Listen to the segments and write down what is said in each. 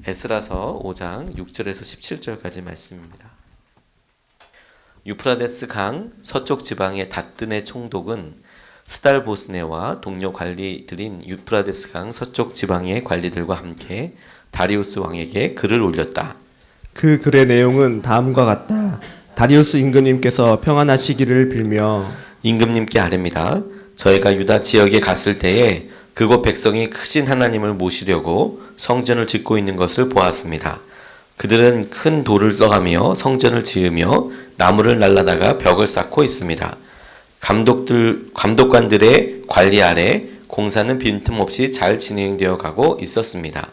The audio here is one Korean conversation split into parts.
에스라서 5장 6절에서 17절까지 말씀입니다. 유프라데스 강 서쪽 지방의 다뜨네 총독은 스달보스네와 동료 관리들인 유프라데스 강 서쪽 지방의 관리들과 함께 다리우스 왕에게 글을 올렸다. 그 글의 내용은 다음과 같다. 다리우스 임금님께서 평안하시기를 빌며 임금님께 아뢰입니다. 저희가 유다 지역에 갔을 때에 그곳 백성이 크신 하나님을 모시려고 성전을 짓고 있는 것을 보았습니다. 그들은 큰 돌을 떠가며 성전을 지으며 나무를 날라다가 벽을 쌓고 있습니다. 감독관들의 관리 아래 공사는 빈틈없이 잘 진행되어 가고 있었습니다.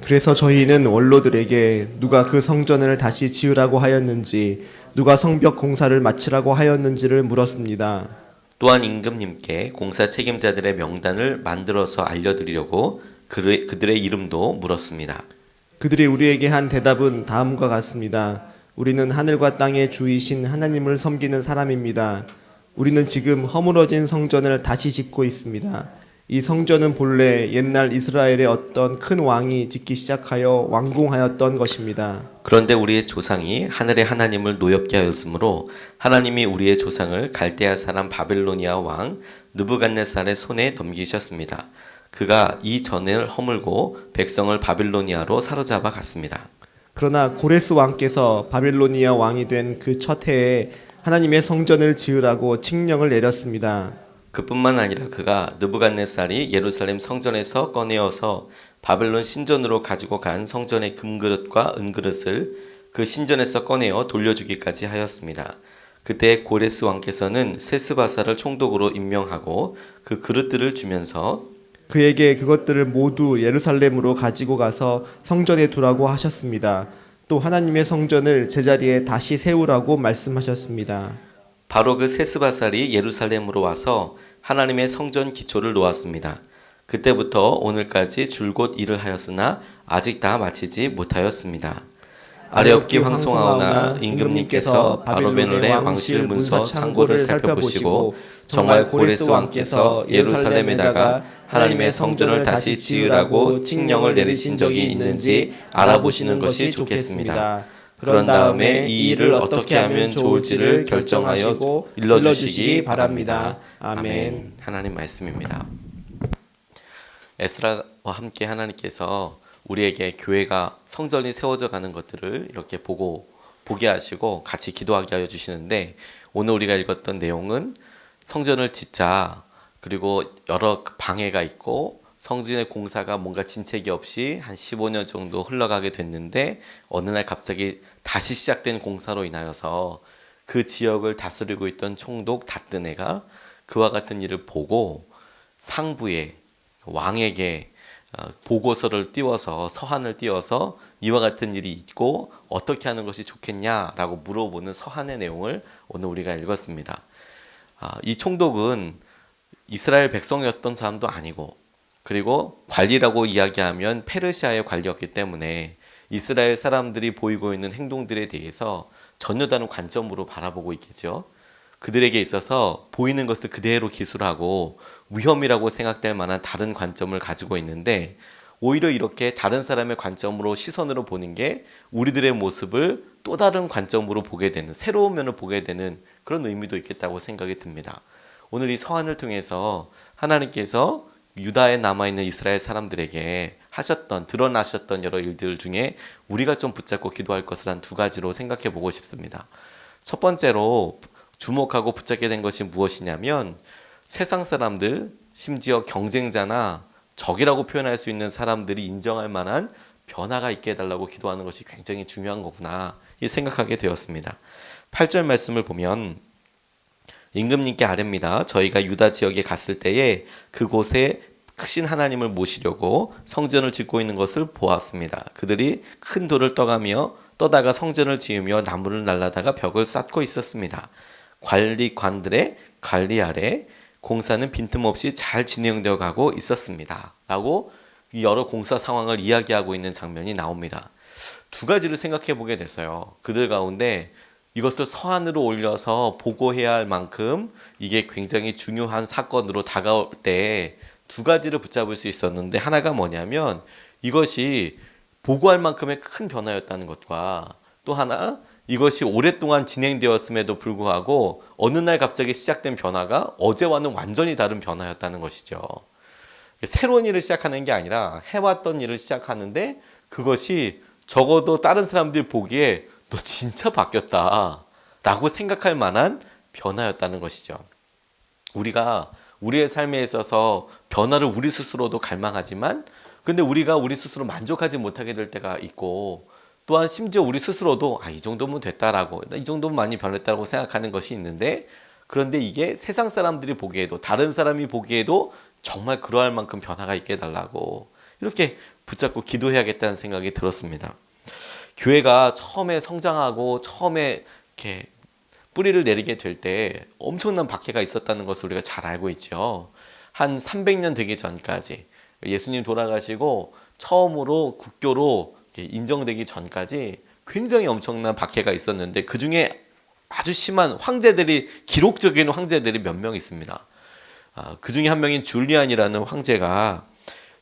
그래서 저희는 원로들에게 누가 그 성전을 다시 지으라고 하였는지 누가 성벽 공사를 마치라고 하였는지를 물었습니다. 또한 임금님께 공사 책임자들의 명단을 만들어서 알려드리려고 그들의 이름도 물었습니다. 그들이 우리에게 한 대답은 다음과 같습니다. 우리는 하늘과 땅의 주이신 하나님을 섬기는 사람입니다. 우리는 지금 허물어진 성전을 다시 짓고 있습니다. 이 성전은 본래 옛날 이스라엘의 어떤 큰 왕이 짓기 시작하여 완공하였던 것입니다. 그런데 우리의 조상이 하늘의 하나님을 노엽게 하였으므로 하나님이 우리의 조상을 갈대아 사람 바벨로니아 왕 느부갓네살의 손에 넘기셨습니다. 그가 이 전을 허물고 백성을 바벨로니아로 사로잡아 갔습니다. 그러나 고레스 왕께서 바빌로니아 왕이 된 그 첫 해에 하나님의 성전을 지으라고 칙령을 내렸습니다. 그뿐만 아니라 그가 느부갓네살이 예루살렘 성전에서 꺼내어서 바벨론 신전으로 가지고 간 성전의 금그릇과 은그릇을 그 신전에서 꺼내어 돌려주기까지 하였습니다. 그때 고레스 왕께서는 세스바사를 총독으로 임명하고 그 그릇들을 주면서 그에게 그것들을 모두 예루살렘으로 가지고 가서 성전에 두라고 하셨습니다. 또 하나님의 성전을 제자리에 다시 세우라고 말씀하셨습니다. 바로 그 세스바살이 예루살렘으로 와서 하나님의 성전 기초를 놓았습니다. 그때부터 오늘까지 줄곧 일을 하였으나 아직 다 마치지 못하였습니다. 아뢰옵기 황송하오나 임금님께서 바로베놀의 왕실 문서 창고를 살펴보시고 정말 고레스 왕께서 예루살렘에다가 하나님의 성전을 다시 지으라고 칙령을 내리신 적이 있는지 알아보시는 것이 좋겠습니다. 그런 다음에 이 일을 어떻게 하면 좋을지를 결정하여 일러주시기 바랍니다. 아멘. 하나님 말씀입니다. 에스라와 함께 하나님께서 우리에게 교회가 성전이 세워져 가는 것들을 이렇게 보게 하시고 같이 기도하게 하여 주시는데, 오늘 우리가 읽었던 내용은 성전을 짓자, 그리고 여러 방해가 있고 성전의 공사가 뭔가 진책이 없이 한 15년 정도 흘러가게 됐는데 어느 날 갑자기 다시 시작된 공사로 인하여서 그 지역을 다스리고 있던 총독 다뜨네가 그와 같은 일을 보고 상부에 왕에게 보고서를 띄워서 서한을 띄워서 이와 같은 일이 있고 어떻게 하는 것이 좋겠냐라고 물어보는 서한의 내용을 오늘 우리가 읽었습니다. 이 총독은 이스라엘 백성이었던 사람도 아니고, 그리고 관리라고 이야기하면 페르시아의 관리였기 때문에 이스라엘 사람들이 보이고 있는 행동들에 대해서 전혀 다른 관점으로 바라보고 있겠죠. 그들에게 있어서 보이는 것을 그대로 기술하고 위험이라고 생각될 만한 다른 관점을 가지고 있는데, 오히려 이렇게 다른 사람의 관점으로 시선으로 보는 게 우리들의 모습을 또 다른 관점으로 보게 되는, 새로운 면을 보게 되는 그런 의미도 있겠다고 생각이 듭니다. 오늘 이 서한을 통해서 하나님께서 유다에 남아있는 이스라엘 사람들에게 드러나셨던 여러 일들 중에 우리가 좀 붙잡고 기도할 것을 한 두 가지로 생각해 보고 싶습니다. 첫 번째로 주목하고 붙잡게 된 것이 무엇이냐면, 세상 사람들, 심지어 경쟁자나 적이라고 표현할 수 있는 사람들이 인정할 만한 변화가 있게 해달라고 기도하는 것이 굉장히 중요한 거구나 생각하게 되었습니다. 8절 말씀을 보면 임금님께 아뢰입니다. 저희가 유다 지역에 갔을 때에 그곳에 크신 하나님을 모시려고 성전을 짓고 있는 것을 보았습니다. 그들이 큰 돌을 떠다가 성전을 지으며 나무를 날라다가 벽을 쌓고 있었습니다. 관리관들의 관리 아래 공사는 빈틈없이 잘 진행되어 가고 있었습니다. 라고 여러 공사 상황을 이야기하고 있는 장면이 나옵니다. 두 가지를 생각해 보게 됐어요. 그들 가운데 이것을 서한으로 올려서 보고해야 할 만큼 이게 굉장히 중요한 사건으로 다가올 때 두 가지를 붙잡을 수 있었는데, 하나가 뭐냐면 이것이 보고할 만큼의 큰 변화였다는 것과 또 하나 이것이 오랫동안 진행되었음에도 불구하고 어느 날 갑자기 시작된 변화가 어제와는 완전히 다른 변화였다는 것이죠. 새로운 일을 시작하는 게 아니라 해왔던 일을 시작하는데 그것이 적어도 다른 사람들이 보기에 너 진짜 바뀌었다 라고 생각할 만한 변화였다는 것이죠. 우리가 우리의 삶에 있어서 변화를 우리 스스로도 갈망하지만 근데 우리가 우리 스스로 만족하지 못하게 될 때가 있고 또한 심지어 우리 스스로도 이 정도면 됐다라고 이 정도면 많이 변했다고 생각하는 것이 있는데 그런데 이게 세상 사람들이 보기에도 다른 사람이 보기에도 정말 그러할 만큼 변화가 있게 해달라고 이렇게 붙잡고 기도해야겠다는 생각이 들었습니다. 교회가 처음에 성장하고 처음에 이렇게 뿌리를 내리게 될 때 엄청난 박해가 있었다는 것을 우리가 잘 알고 있죠. 한 300년 되기 전까지 예수님 돌아가시고 처음으로 국교로 인정되기 전까지 굉장히 엄청난 박해가 있었는데 그 중에 아주 심한 황제들이 기록적인 황제들이 몇 명 있습니다. 그 중에 한 명인 줄리안이라는 황제가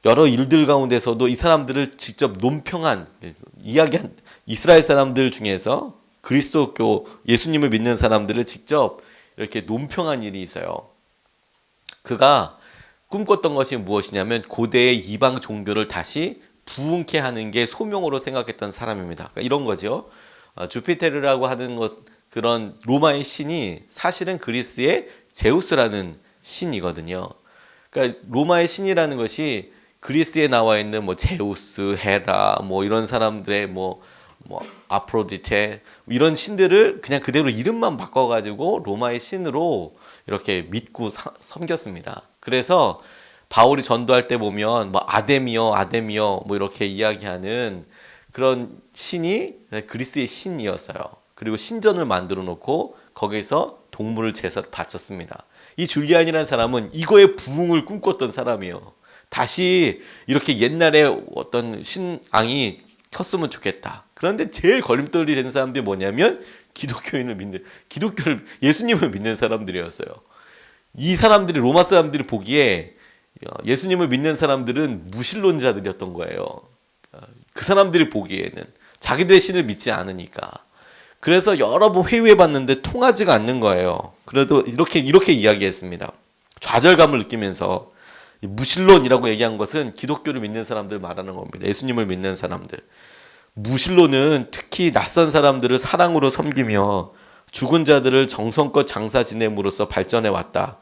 여러 일들 가운데서도 이 사람들을 직접 논평한 이야기한 이스라엘 사람들 중에서 그리스도교 예수님을 믿는 사람들을 직접 이렇게 논평한 일이 있어요. 그가 꿈꿨던 것이 무엇이냐면 고대의 이방 종교를 다시 부흥케 하는 게 소명으로 생각했던 사람입니다. 그러니까 이런 거죠. 주피테르라고 하는 것 그런 로마의 신이 사실은 그리스의 제우스라는 신이거든요. 그러니까 로마의 신이라는 것이 그리스에 나와 있는 뭐 제우스, 헤라 뭐 이런 사람들의 뭐 아프로디테 이런 신들을 그냥 그대로 이름만 바꿔가지고 로마의 신으로 이렇게 믿고 섬겼습니다. 그래서 바울이 전도할 때 보면 뭐 아데미어 뭐 이렇게 이야기하는 그런 신이 그리스의 신이었어요. 그리고 신전을 만들어 놓고 거기서 동물을 제사를 바쳤습니다. 이 줄리안이라는 사람은 이거의 부흥을 꿈꿨던 사람이에요. 다시 이렇게 옛날에 어떤 신앙이 켰으면 좋겠다. 그런데 제일 걸림돌이 되는 사람들이 뭐냐면 기독교를 예수님을 믿는 사람들이었어요. 이 사람들이 로마 사람들이 보기에 예수님을 믿는 사람들은 무신론자들이었던 거예요. 그 사람들이 보기에는 자기들의 신을 믿지 않으니까. 그래서 여러 번 회유해봤는데 통하지가 않는 거예요. 그래도 이렇게 이야기했습니다. 좌절감을 느끼면서 무신론이라고 얘기한 것은 기독교를 믿는 사람들 말하는 겁니다. 예수님을 믿는 사람들. 무신론은 특히 낯선 사람들을 사랑으로 섬기며 죽은 자들을 정성껏 장사 지냄으로써 발전해 왔다.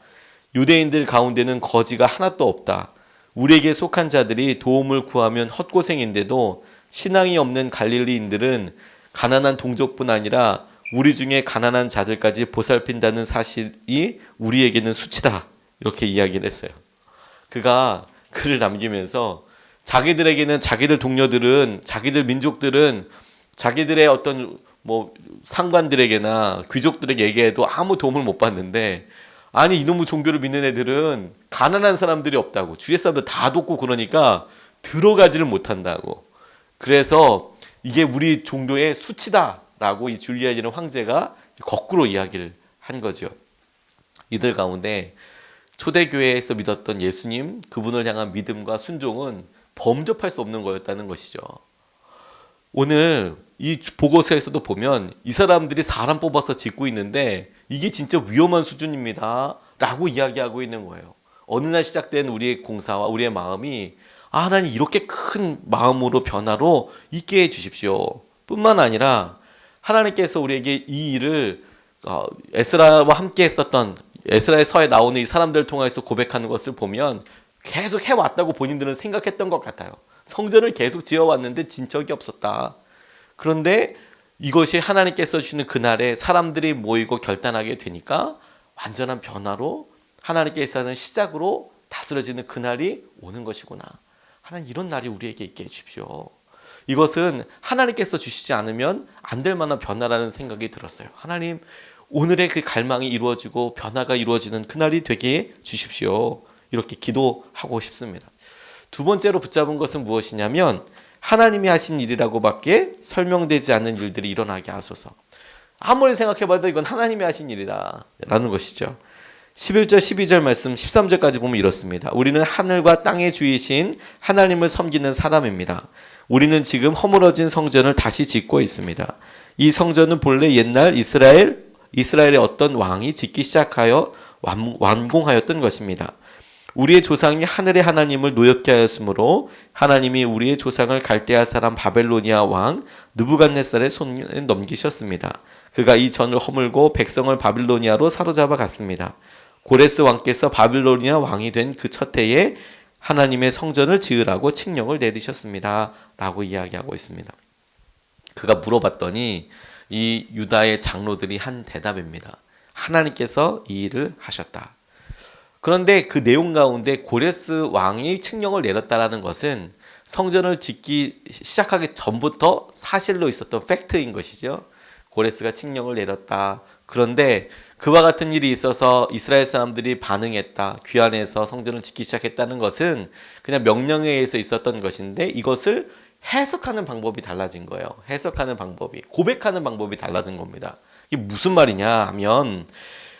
유대인들 가운데는 거지가 하나도 없다. 우리에게 속한 자들이 도움을 구하면 헛고생인데도 신앙이 없는 갈릴리인들은 가난한 동족뿐 아니라 우리 중에 가난한 자들까지 보살핀다는 사실이 우리에게는 수치다. 이렇게 이야기를 했어요. 그가 글을 남기면서 자기들에게는 자기들 동료들은 자기들 민족들은 자기들의 어떤 뭐 상관들에게나 귀족들에게도 아무 도움을 못 받는데 아니 이놈의 종교를 믿는 애들은 가난한 사람들이 없다고 주위의 사람들 다 돕고 그러니까 들어가지를 못한다고 그래서 이게 우리 종교의 수치다라고 이 줄리안이라는 황제가 거꾸로 이야기를 한 거죠. 이들 가운데 초대교회에서 믿었던 예수님 그분을 향한 믿음과 순종은 범접할 수 없는 거였다는 것이죠. 오늘 이 보고서에서도 보면 이 사람들이 사람 뽑아서 짓고 있는데 이게 진짜 위험한 수준입니다 라고 이야기하고 있는 거예요. 어느 날 시작된 우리의 공사와 우리의 마음이 하나님 이렇게 큰 마음으로 변화로 있게 해주십시오 뿐만 아니라 하나님께서 우리에게 이 일을 에스라와 함께 했었던 에스라의 서에 나오는 이 사람들을 통해서 고백하는 것을 보면 계속 해왔다고 본인들은 생각했던 것 같아요. 성전을 계속 지어왔는데 진 적이 없었다. 그런데 이것이 하나님께서 주시는 그날에 사람들이 모이고 결단하게 되니까 완전한 변화로 하나님께서 하는 시작으로 다스려지는 그날이 오는 것이구나. 하나님 이런 날이 우리에게 있게 해주십시오. 이것은 하나님께서 주시지 않으면 안 될 만한 변화라는 생각이 들었어요. 하나님 오늘의 그 갈망이 이루어지고 변화가 이루어지는 그날이 되게 주십시오. 이렇게 기도하고 싶습니다. 두 번째로 붙잡은 것은 무엇이냐면 하나님이 하신 일이라고밖에 설명되지 않는 일들이 일어나게 하소서. 아무리 생각해봐도 이건 하나님이 하신 일이다 라는 것이죠. 11절 12절 말씀 13절까지 보면 이렇습니다. 우리는 하늘과 땅의 주이신 하나님을 섬기는 사람입니다. 우리는 지금 허물어진 성전을 다시 짓고 있습니다. 이 성전은 본래 옛날 이스라엘의 어떤 왕이 짓기 시작하여 완공하였던 것입니다. 우리의 조상이 하늘의 하나님을 노엽게 하였으므로 하나님이 우리의 조상을 갈대아 사람 바벨로니아 왕 느부갓네살의 손에 넘기셨습니다. 그가 이 전을 허물고 백성을 바빌로니아로 사로잡아 갔습니다. 고레스 왕께서 바빌로니아 왕이 된 그 첫 해에 하나님의 성전을 지으라고 칙령을 내리셨습니다. 라고 이야기하고 있습니다. 그가 물어봤더니 이 유다의 장로들이 한 대답입니다. 하나님께서 이 일을 하셨다. 그런데 그 내용 가운데 고레스 왕이 칙령을 내렸다라는 것은 성전을 짓기 시작하기 전부터 사실로 있었던 팩트인 것이죠. 고레스가 칙령을 내렸다. 그런데 그와 같은 일이 있어서 이스라엘 사람들이 반응했다. 귀환해서 성전을 짓기 시작했다는 것은 그냥 명령에 의해서 있었던 것인데 이것을 해석하는 방법이 달라진 거예요. 해석하는 방법이, 고백하는 방법이 달라진 겁니다. 이게 무슨 말이냐 하면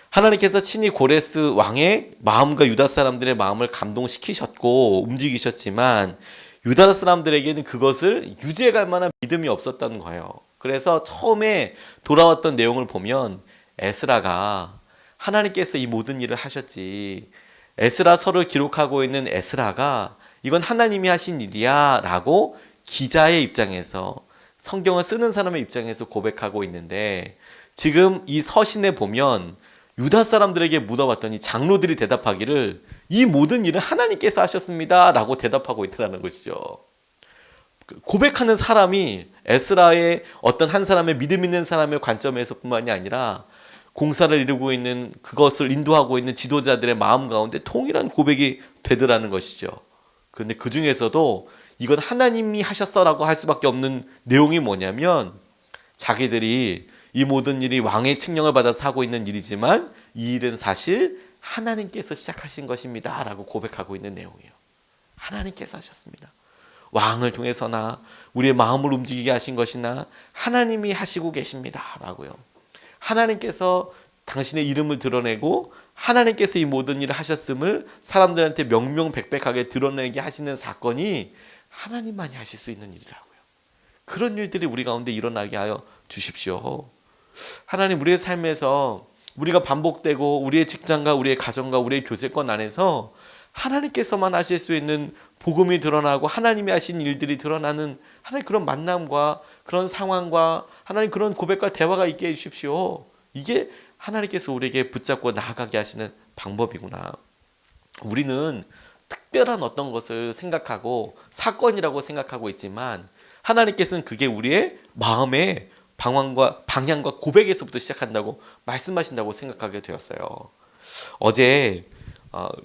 하나님께서 친히 고레스 왕의 마음과 유다 사람들의 마음을 감동시키셨고 움직이셨지만 유다 사람들에게는 그것을 유지해갈 만한 믿음이 없었던 거예요. 그래서 처음에 돌아왔던 내용을 보면 에스라가 하나님께서 이 모든 일을 하셨지, 에스라서를 기록하고 있는 에스라가 이건 하나님이 하신 일이야 라고 기자의 입장에서, 성경을 쓰는 사람의 입장에서 고백하고 있는데, 지금 이 서신에 보면 유다 사람들에게 물어봤더니 장로들이 대답하기를 이 모든 일은 하나님께서 하셨습니다 라고 대답하고 있더라는 것이죠. 고백하는 사람이 에스라의 어떤 한 사람의 믿음 있는 사람의 관점에서 뿐만이 아니라 공사를 이루고 있는, 그것을 인도하고 있는 지도자들의 마음 가운데 동일한 고백이 되더라는 것이죠. 그런데 그 중에서도 이건 하나님이 하셨어라고 할 수밖에 없는 내용이 뭐냐면, 자기들이 이 모든 일이 왕의 칙령을 받아서 하고 있는 일이지만 이 일은 사실 하나님께서 시작하신 것입니다 라고 고백하고 있는 내용이에요. 하나님께서 하셨습니다. 왕을 통해서나 우리의 마음을 움직이게 하신 것이나 하나님이 하시고 계십니다 라고요. 하나님께서 당신의 이름을 드러내고 하나님께서 이 모든 일을 하셨음을 사람들한테 명명백백하게 드러내게 하시는 사건이 하나님만이 하실 수 있는 일이라고요. 그런 일들이 우리 가운데 일어나게 하여 주십시오. 하나님, 우리의 삶에서 우리가 반복되고 우리의 직장과 우리의 가정과 우리의 교세권 안에서 하나님께서만 하실 수 있는 복음이 드러나고 하나님이 하신 일들이 드러나는 하나님 그런 만남과 그런 상황과 하나님 그런 고백과 대화가 있게 해주십시오. 이게 하나님께서 우리에게 붙잡고 나아가게 하시는 방법이구나. 우리는 특별한 어떤 것을 생각하고 사건이라고 생각하고 있지만 하나님께서는 그게 우리의 마음의 방향과 고백에서부터 시작한다고 말씀하신다고 생각하게 되었어요. 어제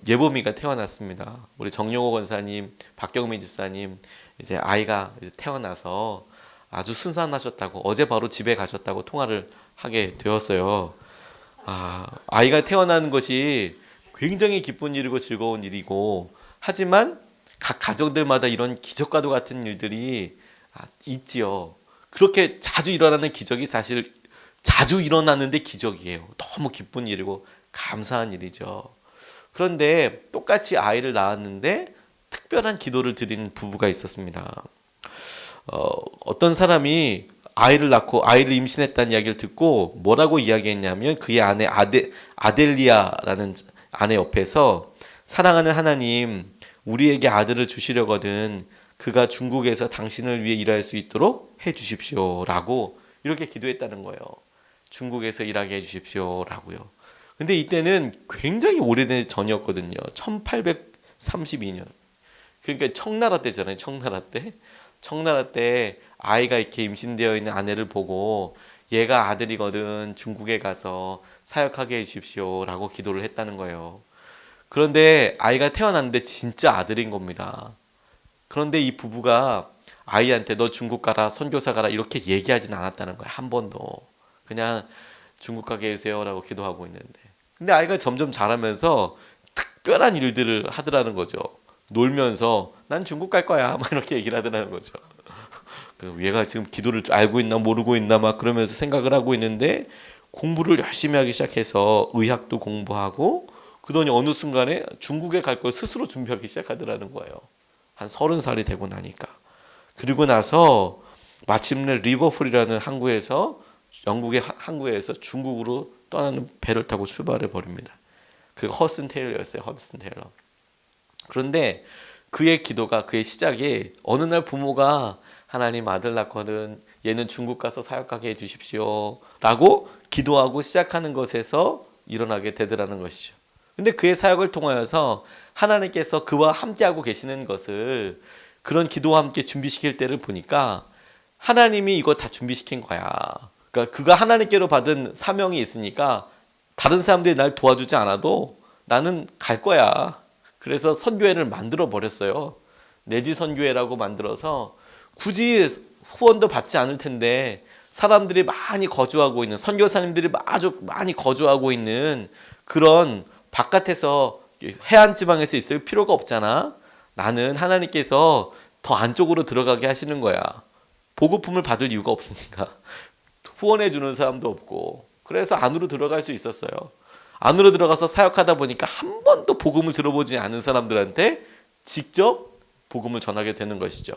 예보미가 태어났습니다. 우리 정용호 권사님, 박경민 집사님 이제 아이가 태어나서 아주 순산하셨다고, 어제 바로 집에 가셨다고 통화를 하게 되었어요. 아이가 태어나는 것이 굉장히 기쁜 일이고 즐거운 일이고, 하지만 각 가정들마다 이런 기적과도 같은 일들이 있지요. 그렇게 자주 일어나는 기적이 사실 자주 일어나는데 기적이에요. 너무 기쁜 일이고 감사한 일이죠. 그런데 똑같이 아이를 낳았는데 특별한 기도를 드린 부부가 있었습니다. 어떤 사람이 아이를 낳고 아이를 임신했다는 이야기를 듣고 뭐라고 이야기했냐면, 그의 아내 아델리아라는 아내 옆에서 사랑하는 하나님, 우리에게 아들을 주시려거든 그가 중국에서 당신을 위해 일할 수 있도록 해 주십시오 라고 이렇게 기도했다는 거예요. 중국에서 일하게 해 주십시오 라고요. 근데 이때는 굉장히 오래된 전이었거든요. 1832년. 그러니까 청나라 때잖아요. 청나라 때 아이가 이렇게 임신되어 있는 아내를 보고 얘가 아들이거든 중국에 가서 사역하게 해 주십시오 라고 기도를 했다는 거예요. 그런데 아이가 태어났는데 진짜 아들인 겁니다. 그런데 이 부부가 아이한테 너 중국 가라, 선교사 가라 이렇게 얘기하진 않았다는 거야. 한 번도. 그냥 중국 가게 해주세요 라고 기도하고 있는데, 근데 아이가 점점 자라면서 특별한 일들을 하더라는 거죠. 놀면서 난 중국 갈 거야 막 이렇게 얘기를 하더라는 거죠. 얘가 지금 기도를 알고 있나 모르고 있나 막 그러면서 생각을 하고 있는데 공부를 열심히 하기 시작해서 의학도 공부하고 그러더니 어느 순간에 중국에 갈 걸 스스로 준비하기 시작하더라는 거예요. 한 30살이 되고 나니까. 그리고 나서 마침내 리버풀이라는 항구에서 영국의 항구에서 중국으로 떠나는 배를 타고 출발해 버립니다. 그 허슨 테일러였어요. 허슨 테일러. 그런데 그의 기도가 그의 시작이 어느 날 부모가 하나님 아들 낳거든 얘는 중국 가서 사역하게 해주십시오 라고 기도하고 시작하는 것에서 일어나게 되더라는 것이죠. 근데 그의 사역을 통하여서 하나님께서 그와 함께하고 계시는 것을 그런 기도와 함께 준비시킬 때를 보니까 하나님이 이거 다 준비시킨 거야. 그러니까 그가 하나님께로 받은 사명이 있으니까 다른 사람들이 날 도와주지 않아도 나는 갈 거야. 그래서 선교회를 만들어 버렸어요. 내지 선교회라고 만들어서 굳이 후원도 받지 않을 텐데 사람들이 많이 거주하고 있는 선교사님들이 아주 많이 거주하고 있는 그런 바깥에서 해안 지방에서 있을 필요가 없잖아. 나는 하나님께서 더 안쪽으로 들어가게 하시는 거야. 보급품을 받을 이유가 없으니까. 후원해 주는 사람도 없고. 그래서 안으로 들어갈 수 있었어요. 안으로 들어가서 사역하다 보니까 한 번도 복음을 들어보지 않은 사람들한테 직접 복음을 전하게 되는 것이죠.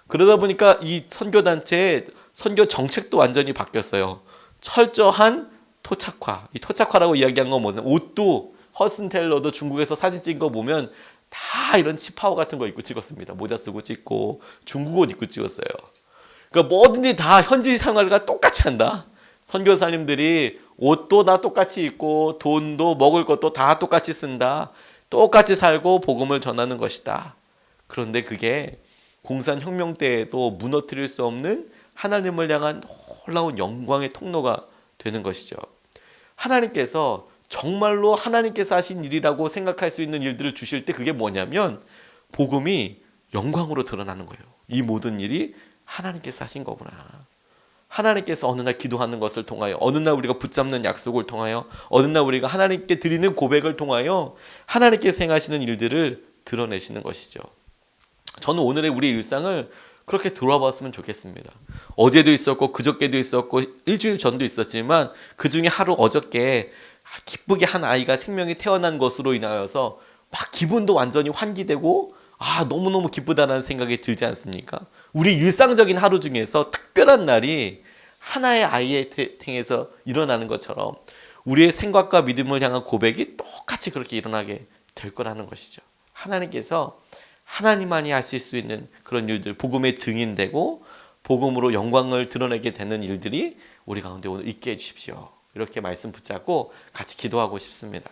그러다 보니까 이 선교단체의 선교 정책도 완전히 바뀌었어요. 철저한 토착화. 이 토착화라고 이야기한 건 뭐냐? 옷도 허슨 테일러도 중국에서 사진 찍은 거 보면 다 이런 치파오 같은 거 입고 찍었습니다. 모자 쓰고 찍고 중국 옷 입고 찍었어요. 그러니까 뭐든지 다 현지 생활과 똑같이 한다. 선교사님들이 옷도 다 똑같이 입고 돈도 먹을 것도 다 똑같이 쓴다. 똑같이 살고 복음을 전하는 것이다. 그런데 그게 공산혁명 때에도 무너뜨릴 수 없는 하나님을 향한 놀라운 영광의 통로가 되는 것이죠. 하나님께서 정말로 하나님께서 하신 일이라고 생각할 수 있는 일들을 주실 때 그게 뭐냐면 복음이 영광으로 드러나는 거예요. 이 모든 일이 하나님께서 하신 거구나. 하나님께서 어느 날 기도하는 것을 통하여, 어느 날 우리가 붙잡는 약속을 통하여, 어느 날 우리가 하나님께 드리는 고백을 통하여 하나님께서 행하시는 일들을 드러내시는 것이죠. 저는 오늘의 우리 일상을 그렇게 돌아봤으면 좋겠습니다. 어제도 있었고 그저께도 있었고 일주일 전도 있었지만 그중에 하루 어저께 기쁘게 한 아이가 생명이 태어난 것으로 인하여서 막 기분도 완전히 환기되고 너무너무 기쁘다는 생각이 들지 않습니까? 우리 일상적인 하루 중에서 특별한 날이 하나의 아이의 행에서 일어나는 것처럼 우리의 생각과 믿음을 향한 고백이 똑같이 그렇게 일어나게 될 거라는 것이죠. 하나님께서 하나님만이 하실 수 있는 그런 일들, 복음의 증인되고 복음으로 영광을 드러내게 되는 일들이 우리 가운데 오늘 있게 해주십시오. 이렇게 말씀 붙잡고 같이 기도하고 싶습니다.